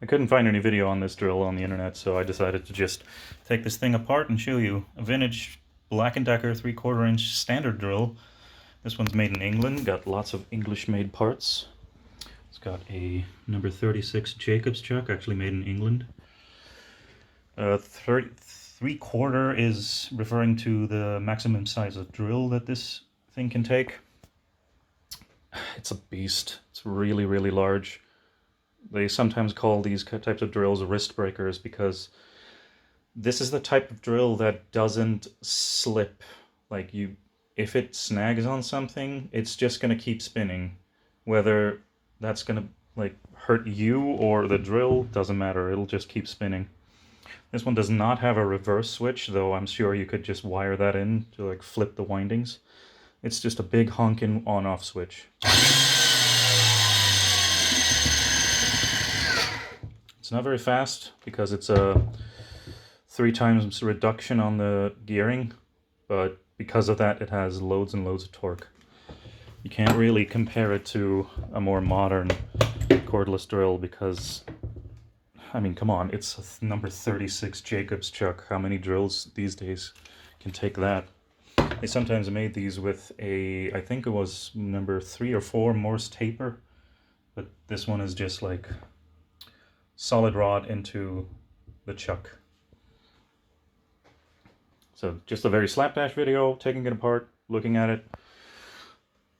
I couldn't find any video on this drill on the internet, so I decided to just take this thing apart and show you. A vintage Black & Decker 3/4 inch standard drill. This one's made in England, got lots of English-made parts. It's got a number 36 Jacobs chuck, actually made in England. 3/4 is referring to the maximum size of drill that this thing can take. It's a beast. It's really, really large. They sometimes call these types of drills wrist breakers because this is the type of drill that doesn't slip. Like, if it snags on something, it's just going to keep spinning. Whether that's going to like hurt you or the drill, doesn't matter. It'll just keep spinning. This one does not have a reverse switch, though I'm sure you could just wire that in to like flip the windings. It's just a big honking on-off switch. It's not very fast because it's a 3 times reduction on the gearing, but because of that it has loads and loads of torque. You can't really compare it to a more modern cordless drill because, I mean, come on, it's a number 36 Jacobs chuck. How many drills these days can take that? They sometimes made these with a, I think it was number 3 or 4 Morse taper, but this one is just like solid rod into the chuck. So just a very slapdash video, taking it apart, looking at it.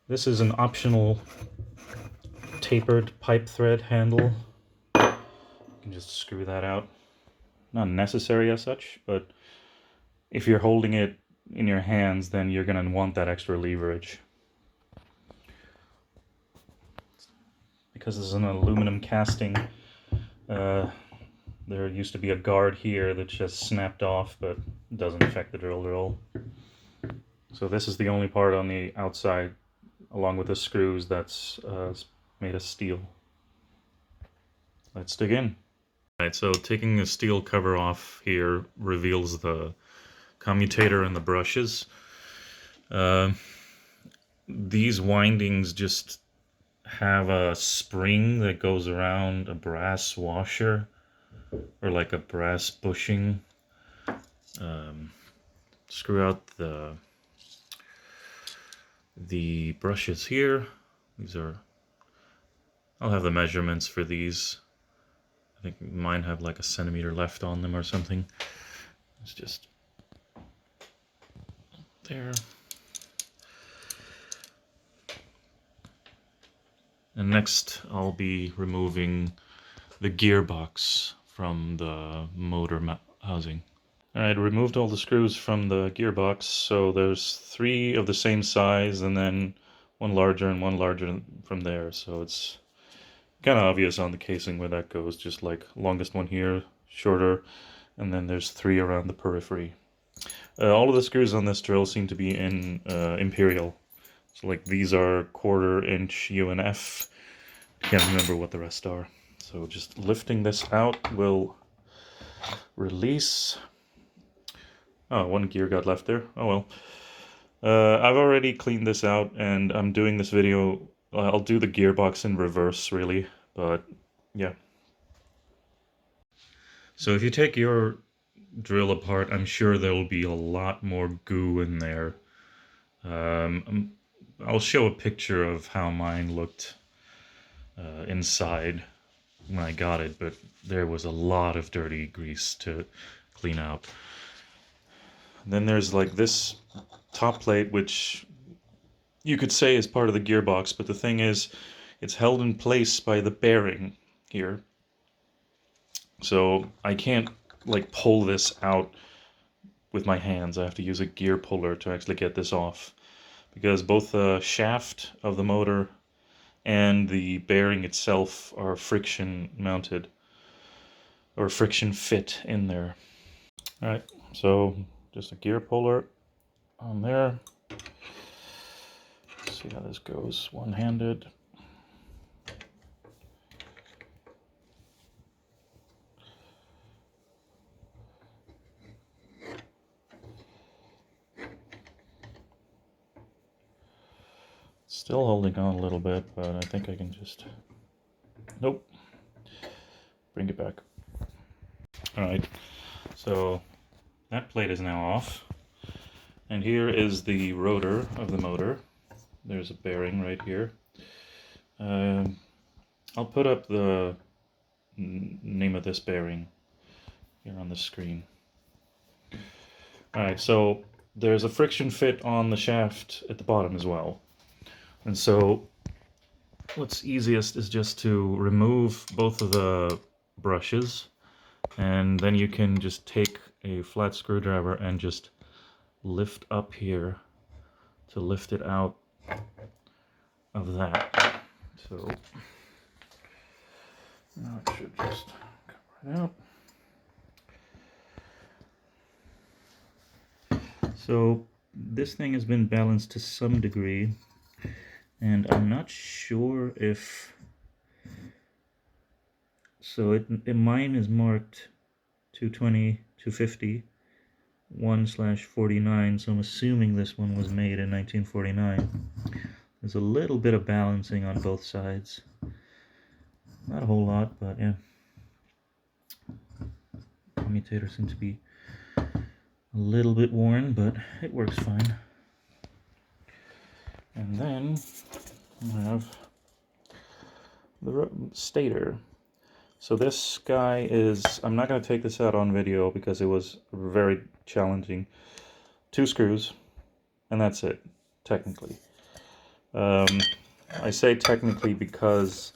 This is an optional tapered pipe thread handle. You can just screw that out. Not necessary as such, but if you're holding it in your hands, then you're going to want that extra leverage. Because this is an aluminum casting, there used to be a guard here that just snapped off, but it doesn't affect the drill at all. So this is the only part on the outside, along with the screws, that's made of steel. Let's dig in. Alright, so taking the steel cover off here reveals the commutator and the brushes. These windings just have a spring that goes around a brass washer, or like a brass bushing. Screw out the brushes here. These are, I'll have the measurements for these. I think mine have like a centimeter left on them or something. It's just there. And next I'll be removing the gearbox from the motor housing. Alright, removed all the screws from the gearbox, so there's 3 of the same size and then one larger and one larger from there, so it's kind of obvious on the casing where that goes, just like longest one here, shorter, and then there's 3 around the periphery. All of the screws on this drill seem to be in Imperial. So like these are 1/4 inch UNF. Can't remember what the rest are. So just lifting this out will release. Oh, 1 gear got left there. Oh well. I've already cleaned this out and I'm doing this video. I'll do the gearbox in reverse really, but yeah. So if you take your drill apart, I'm sure there'll be a lot more goo in there. I'll show a picture of how mine looked inside when I got it, but there was a lot of dirty grease to clean out. Then there's like this top plate, which you could say is part of the gearbox, but the thing is, it's held in place by the bearing here. So I can't like pull this out with my hands. I have to use a gear puller to actually get this off, because both the shaft of the motor and the bearing itself are friction mounted, or friction fit in there. Alright, so just a gear puller on there. Let's see how this goes one-handed. Still holding on a little bit, but I think I can just... Nope. bring it back. Alright, so that plate is now off. And here is the rotor of the motor. There's a bearing right here. I'll put up the name of this bearing here on the screen. Alright, so there's a friction fit on the shaft at the bottom as well. And so what's easiest is just to remove both of the brushes, and then you can just take a flat screwdriver and just lift up here to lift it out of that. So now it should just come right out. So this thing has been balanced to some degree, and I'm not sure if... So mine is marked 220, 250, 1/49, so I'm assuming this one was made in 1949. There's a little bit of balancing on both sides. Not a whole lot, but yeah. The commutator seems to be a little bit worn, but it works fine. And then I have the stator. So this guy is, I'm not going to take this out on video because it was very challenging. 2 screws, and that's it, technically. I say technically because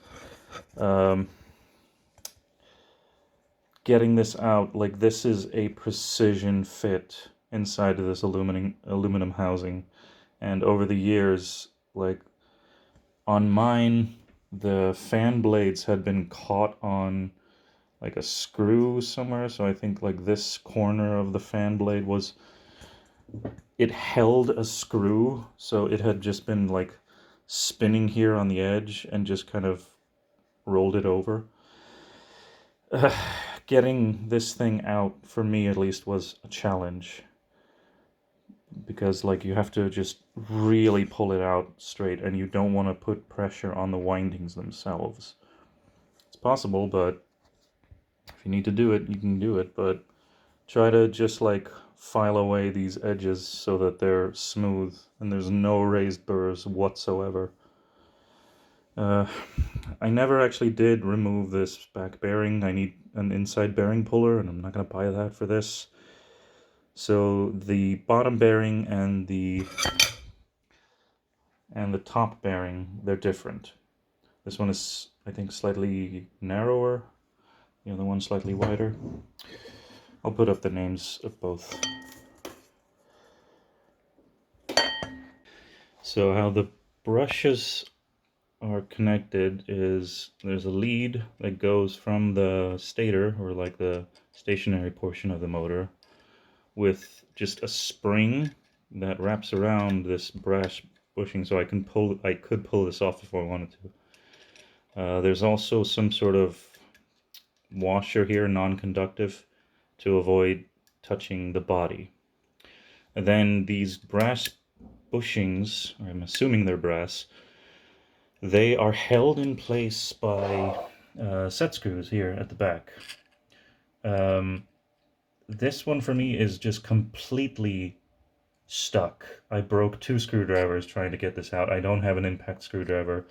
getting this out, like, this is a precision fit inside of this aluminum housing. And over the years, like, on mine, the fan blades had been caught on like a screw somewhere, so I think like this corner of the fan blade was, it held a screw, so it had just been like spinning here on the edge and just kind of rolled it over. Getting this thing out, for me at least, was a challenge, because like you have to just really pull it out straight, and you don't want to put pressure on the windings themselves. It's possible, but if you need to do it, you can do it, but try to just like file away these edges so that they're smooth and there's no raised burrs whatsoever. I never actually did remove this back bearing. I need an inside bearing puller, and I'm not going to buy that for this. So the bottom bearing and the top bearing, they're different. This one is, I think, slightly narrower. The other one's slightly wider. I'll put up the names of both. So how the brushes are connected is there's a lead that goes from the stator, or like the stationary portion of the motor, with just a spring that wraps around this brass bushing, so I could pull this off if I wanted to. There's also some sort of washer here, non-conductive, to avoid touching the body. And then these brass bushings, or I'm assuming they're brass, they are held in place by set screws here at the back. This one for me is just completely stuck. I broke 2 screwdrivers trying to get this out. I don't have an impact screwdriver.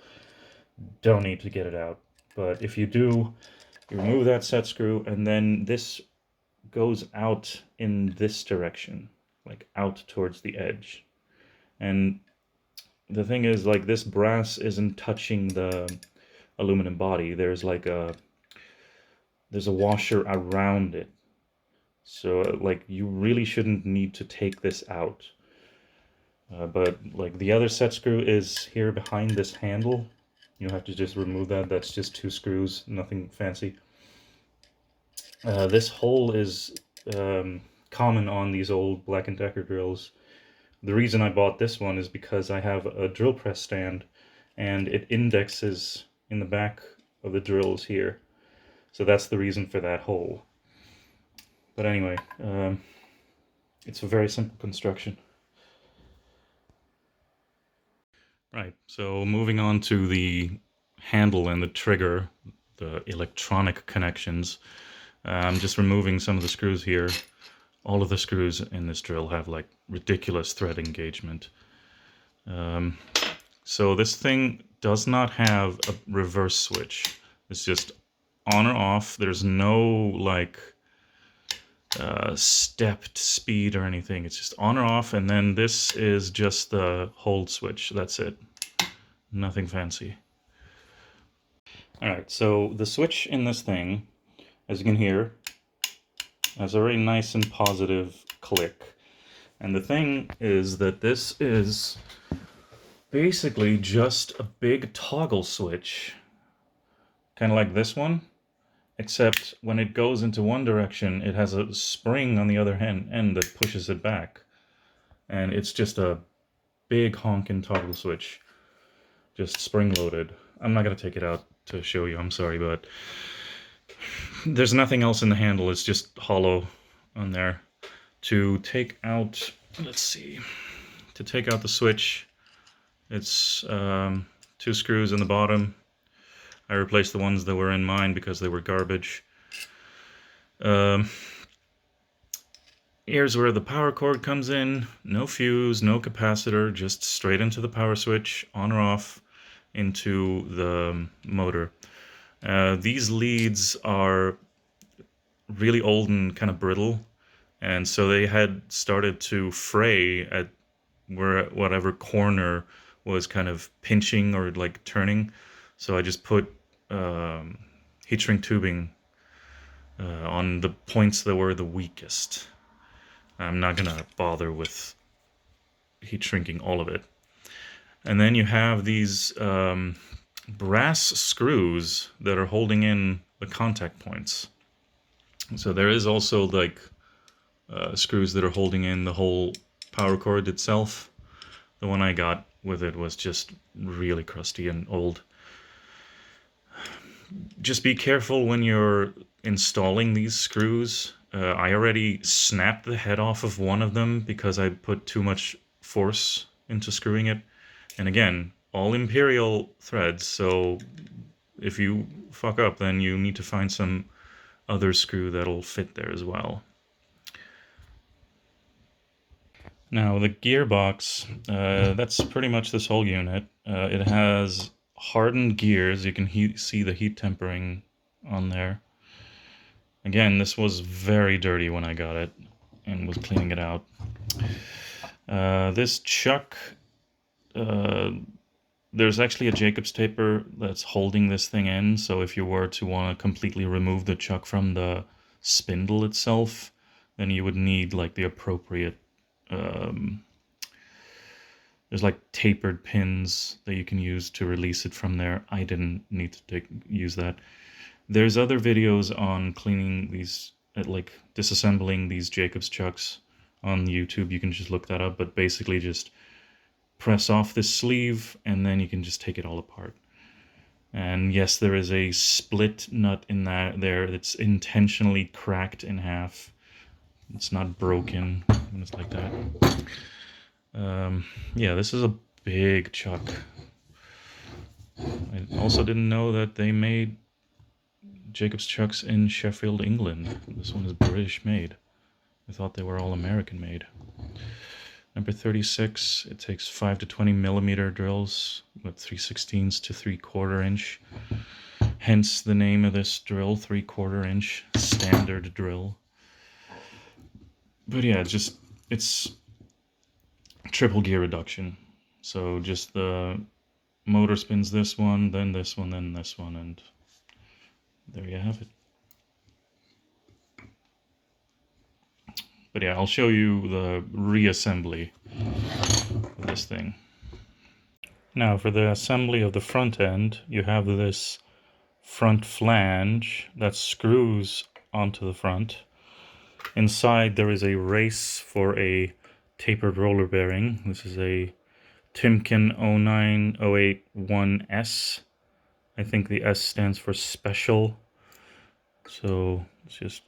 Don't need to get it out. But if you do, you remove that set screw, and then this goes out in this direction, like out towards the edge. And the thing is, like, this brass isn't touching the aluminum body. There's like there's a washer around it. So like you really shouldn't need to take this out. But like the other set screw is here behind this handle. You have to just remove that. That's just 2 screws, nothing fancy. This hole is common on these old Black & Decker drills. The reason I bought this one is because I have a drill press stand, and it indexes in the back of the drills here. So that's the reason for that hole. But anyway, it's a very simple construction. Right, so moving on to the handle and the trigger, the electronic connections. I'm just removing some of the screws here. All of the screws in this drill have like ridiculous thread engagement. So this thing does not have a reverse switch. It's just on or off. There's no like stepped speed or anything. It's just on or off, and then this is just the hold switch. That's it. Nothing fancy. Alright, so the switch in this thing, as you can hear, has a very nice and positive click. And the thing is that this is basically just a big toggle switch, kind of like this one, except when it goes into one direction, it has a spring on the other end that pushes it back. And it's just a big honking toggle switch, just spring-loaded. I'm not going to take it out to show you, I'm sorry, but there's nothing else in the handle. It's just hollow on there. To take out, let's see, to take out the switch, it's 2 screws in the bottom. I replaced the ones that were in mine because they were garbage. Here's where the power cord comes in. No fuse, no capacitor, just straight into the power switch, on or off, into the motor. These leads are really old and kind of brittle, and so they had started to fray at whatever corner was kind of pinching or like turning. So I just put heat shrink tubing on the points that were the weakest. I'm not gonna bother with heat shrinking all of it. And then you have these brass screws that are holding in the contact points. So there is also like screws that are holding in the whole power cord itself. The one I got with it was just really crusty and old. Just be careful when you're installing these screws. I already snapped the head off of one of them because I put too much force into screwing it. And again, all imperial threads, so if you fuck up, then you need to find some other screw that'll fit there as well. Now the gearbox, that's pretty much this whole unit. It has hardened gears. You can see the heat tempering on there. Again, this was very dirty when I got it and was cleaning it out. This chuck, there's actually a Jacobs taper that's holding this thing in, so if you were to want to completely remove the chuck from the spindle itself, then you would need like the appropriate there's like tapered pins that you can use to release it from there. I didn't need to use that. There's other videos on cleaning these, like disassembling these Jacobs chucks on YouTube. You can just look that up, but basically just press off this sleeve and then you can just take it all apart. And yes, there is a split nut in there that's intentionally cracked in half. It's not broken when it's like that. Yeah, this is a big chuck. I also didn't know that they made Jacobs chucks in Sheffield, England. This one is British made. I thought they were all American made. Number 36, it takes 5 to 20 millimeter drills with 3/16 to 3/4 inch. Hence the name of this drill, 3/4 inch standard drill. But yeah, it's triple gear reduction. So just the motor spins this one, then this one, then this one, and there you have it. But yeah, I'll show you the reassembly of this thing. Now for the assembly of the front end, you have this front flange that screws onto the front. Inside there is a race for a tapered roller bearing. This is a Timken 09081S. I think the S stands for special. So let's just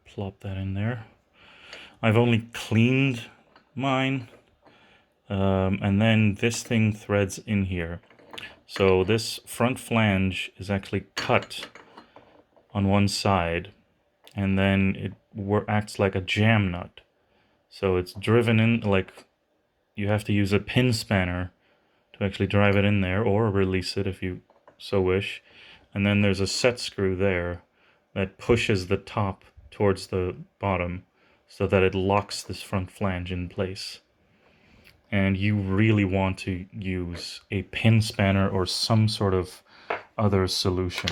plop that in there. I've only cleaned mine. And then this thing threads in here. So this front flange is actually cut on one side, and then it acts like a jam nut. So it's driven in, like, you have to use a pin spanner to actually drive it in there, or release it if you so wish. And then there's a set screw there that pushes the top towards the bottom so that it locks this front flange in place. And you really want to use a pin spanner or some sort of other solution.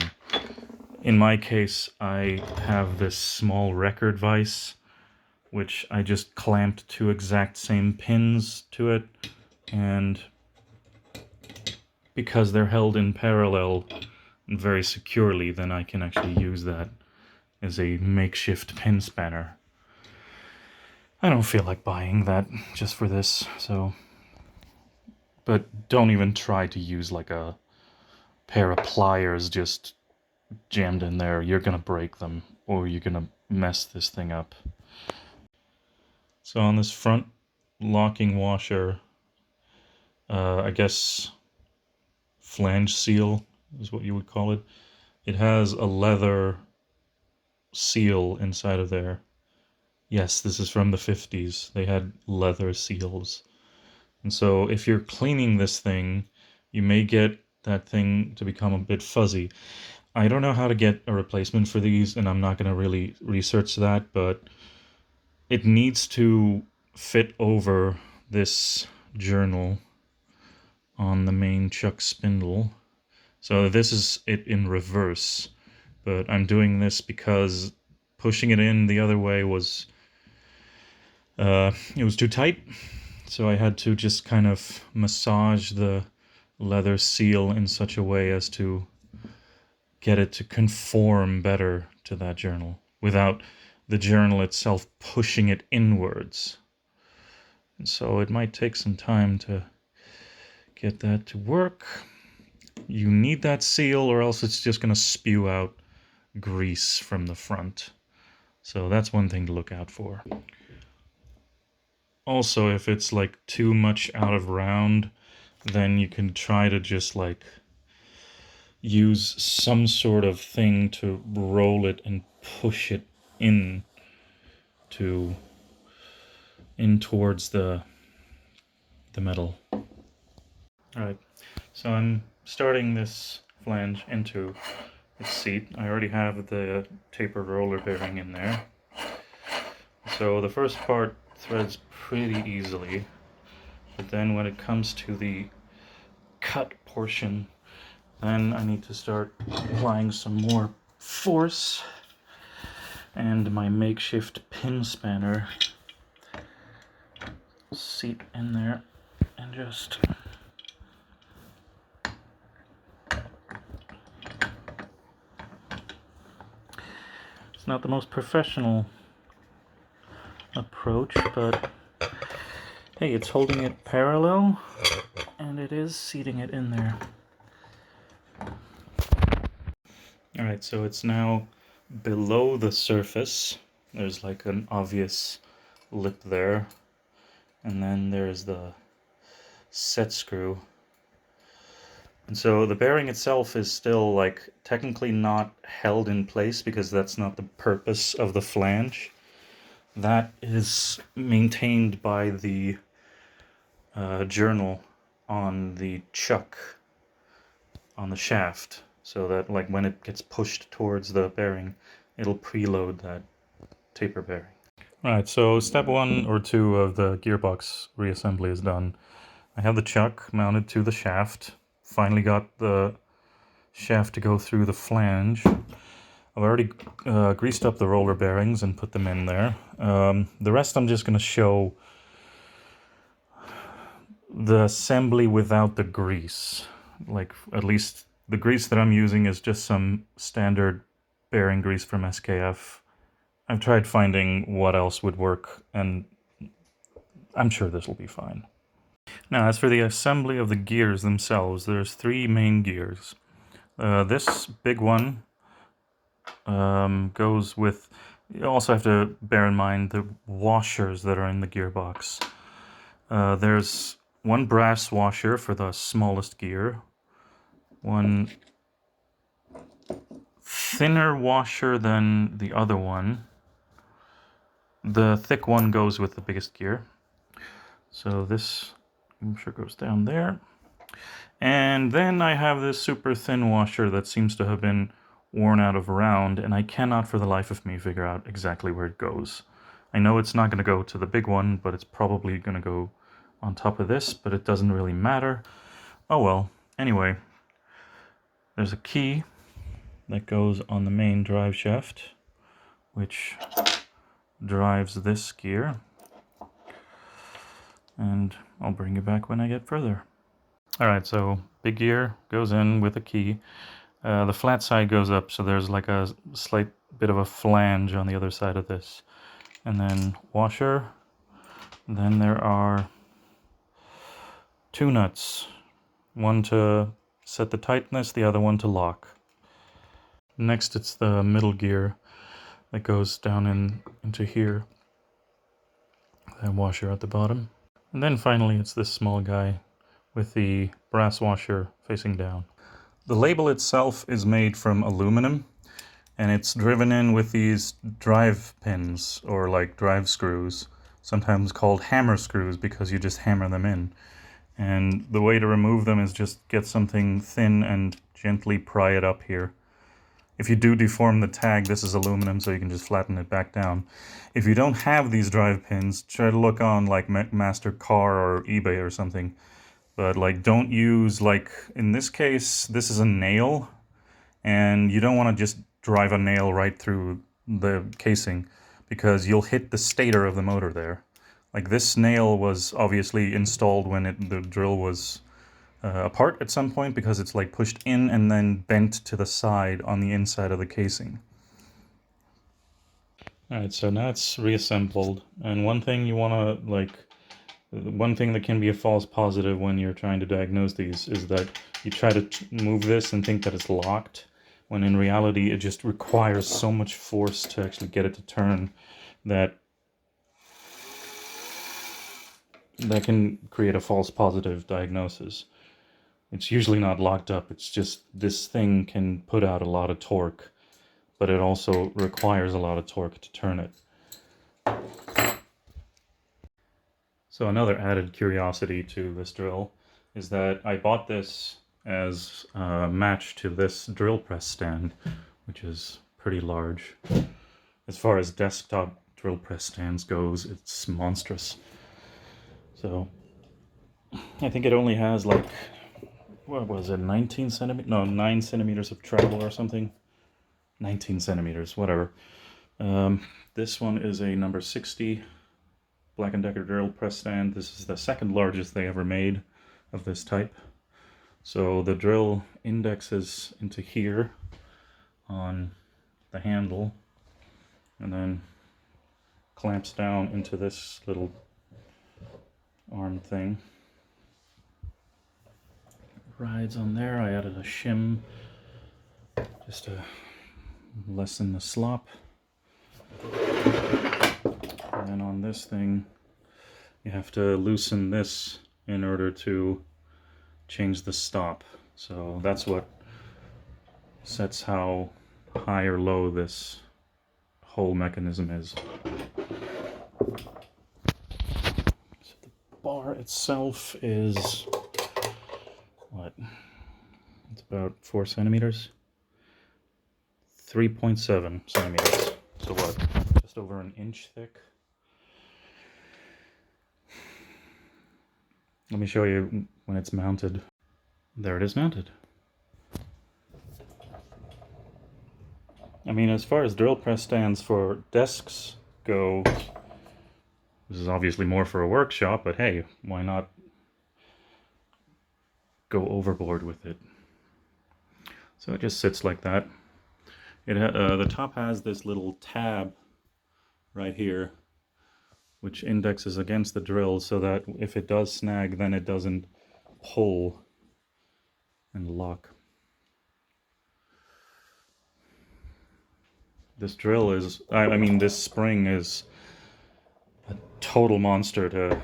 In my case, I have this small record vise, which I just clamped two exact same pins to it, and because they're held in parallel very securely, then I can actually use that as a makeshift pin spanner. I don't feel like buying that just for this, so... But don't even try to use like a pair of pliers just jammed in there. You're gonna break them, or you're gonna mess this thing up. So on this front locking washer, I guess flange seal is what you would call it. It has a leather seal inside of there. Yes, this is from the 50s. They had leather seals. And so if you're cleaning this thing, you may get that thing to become a bit fuzzy. I don't know how to get a replacement for these, and I'm not going to really research that, but it needs to fit over this journal on the main chuck spindle. So this is it in reverse, but I'm doing this because pushing it in the other way was it was too tight, so I had to just kind of massage the leather seal in such a way as to get it to conform better to that journal without the journal itself pushing it inwards. And so it might take some time to get that to work. You need that seal, or else it's just going to spew out grease from the front. So that's one thing to look out for. Also, if it's like too much out of round, then you can try to just like use some sort of thing to roll it and push it in towards the metal. Alright, so I'm starting this flange into its seat. I already have the tapered roller bearing in there. So the first part threads pretty easily, but then when it comes to the cut portion, then I need to start applying some more force, and my makeshift pin spanner seat in there and just it's not the most professional approach, but hey, it's holding it parallel and it is seating it in there. Alright, so it's now below the surface. There's like an obvious lip there, and then there's the set screw. And so the bearing itself is still like technically not held in place, because that's not the purpose of the flange. That is maintained by the journal on the chuck on the shaft, so that like when it gets pushed towards the bearing, it'll preload that taper bearing. Right, so step 1 or 2 of the gearbox reassembly is done. I have the chuck mounted to the shaft. Finally got the shaft to go through the flange. I've already greased up the roller bearings and put them in there. The rest I'm just going to show the assembly without the grease. Like, at least the grease that I'm using is just some standard bearing grease from SKF. I've tried finding what else would work, and I'm sure this will be fine. Now, as for the assembly of the gears themselves, there's 3 main gears. This big one goes with... You also have to bear in mind the washers that are in the gearbox. There's one brass washer for the smallest gear, one thinner washer than the other one. The thick one goes with the biggest gear. So this, I'm sure, goes down there. And then I have this super thin washer that seems to have been worn out of round, and I cannot for the life of me figure out exactly where it goes. I know it's not going to go to the big one, but it's probably going to go on top of this, but it doesn't really matter. Oh well. Anyway, there's a key that goes on the main drive shaft, which drives this gear. And I'll bring you back when I get further. Alright, so big gear goes in with a key. The flat side goes up, so there's like a slight bit of a flange on the other side of this. And then washer. Then there are two nuts. One to set the tightness, the other one to lock. Next it's the middle gear that goes down into here. That washer at the bottom. And then finally it's this small guy with the brass washer facing down. The label itself is made from aluminum, and it's driven in with these drive pins, or like drive screws, sometimes called hammer screws because you just hammer them in. And the way to remove them is just get something thin and gently pry it up here. If you do deform the tag, this is aluminum, so you can just flatten it back down. If you don't have these drive pins, try to look on like Master Car or eBay or something. But like, don't use, like, in this case, this is a nail, and you don't want to just drive a nail right through the casing, because you'll hit the stator of the motor there. Like, this nail was obviously installed when the drill was apart at some point, because it's like pushed in and then bent to the side on the inside of the casing. Alright, so now it's reassembled, and one thing you want to, like, one thing that can be a false positive when you're trying to diagnose these is that you try to move this and think that it's locked, when in reality it just requires so much force to actually get it to turn that can create a false positive diagnosis. It's usually not locked up, it's just this thing can put out a lot of torque, but it also requires a lot of torque to turn it. So another added curiosity to this drill is that I bought this as a match to this drill press stand, which is pretty large. As far as desktop drill press stands goes, it's monstrous. So I think it only has like, what was it, 19 centimeters? No, 9 centimeters of travel or something. 19 centimeters, whatever. This one is a number 60 Black & Decker drill press stand. This is the second largest they ever made of this type. So the drill indexes into here on the handle and then clamps down into this little arm thing. Rides on there. I added a shim just to lessen the slop. And then on this thing, you have to loosen this in order to change the stop. So that's what sets how high or low this whole mechanism is. So the bar itself is, what? It's about 4 centimeters? 3.7 centimeters. So what? Just over an inch thick. Let me show you when it's mounted. There it is mounted. I mean, as far as drill press stands for desks go, this is obviously more for a workshop, but hey, why not go overboard with it? So it just sits like that. The top has this little tab right here, which indexes against the drill so that if it does snag, then it doesn't pull and lock. This drill is, I mean, this spring is a total monster to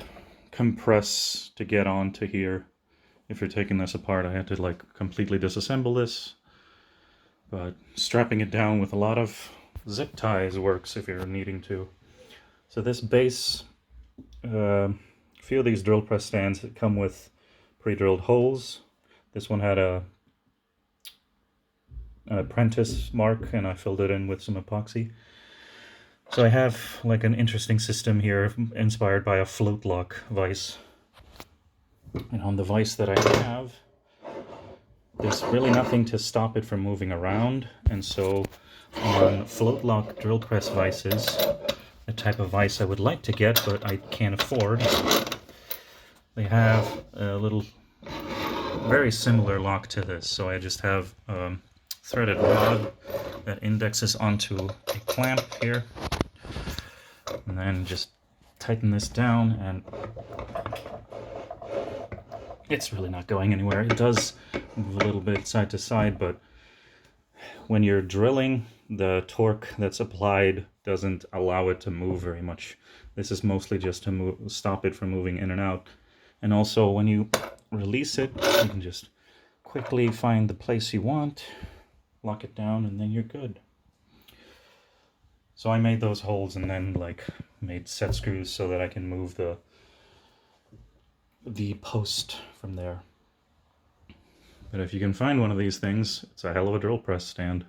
compress to get onto here. If you're taking this apart, I had to like completely disassemble this. but strapping it down with a lot of zip ties works if you're needing to. So this base, a few of these drill press stands that come with pre-drilled holes. This one had an apprentice mark, and I filled it in with some epoxy. So I have like an interesting system here inspired by a float lock vise. And on the vise that I have, there's really nothing to stop it from moving around. And so on float lock drill press vices, the type of vise I would like to get but I can't afford, they have a little very similar lock to this. So I just have a threaded rod that indexes onto a clamp here, and then just tighten this down, and it's really not going anywhere. It does move a little bit side to side, but when you're drilling, the torque that's applied doesn't allow it to move very much. This is mostly just to stop it from moving in and out. And also when you release it, you can just quickly find the place you want, lock it down, and then you're good. So I made those holes and then like made set screws so that I can move the post from there. But if you can find one of these things, it's a hell of a drill press stand.